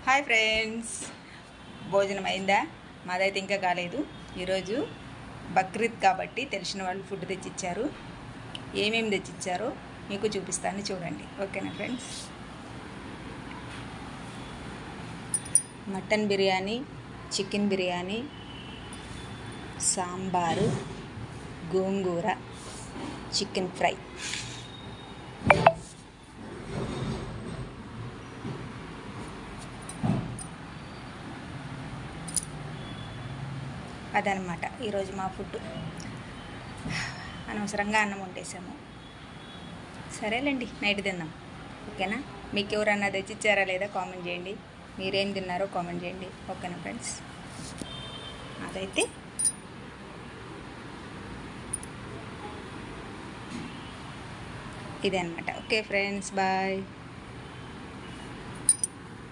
Hi friends, భోజనం అయిందా? మాదైతే ఇంకా కాలేదు. ఈరోజు బక్రీద్ కాబట్టి తెలిసిన వాళ్ళు ఫుడ్ తెచ్చిచ్చారు. ఏమేమి తెచ్చిచ్చారో మీకు చూపిస్తాను, చూడండి. ఓకేనా friends? Mutton biryani, chicken biryani, sambar, గోంగూర, చికెన్ ఫ్రై. అదనమాట ఈరోజు మా ఫుడ్. అనవసరంగా అన్నం వండేసాము. సరేలేండి, నైట్ తిందాం. ఓకేనా? మీకు ఎవరన్నా తెచ్చిచ్చారా లేదా కామెంట్ చేయండి. మీరేం తిన్నారో కామెంట్ చేయండి. ఓకేనా ఫ్రెండ్స్? అదైతే ఇదే అనమాట. Okay friends, bye.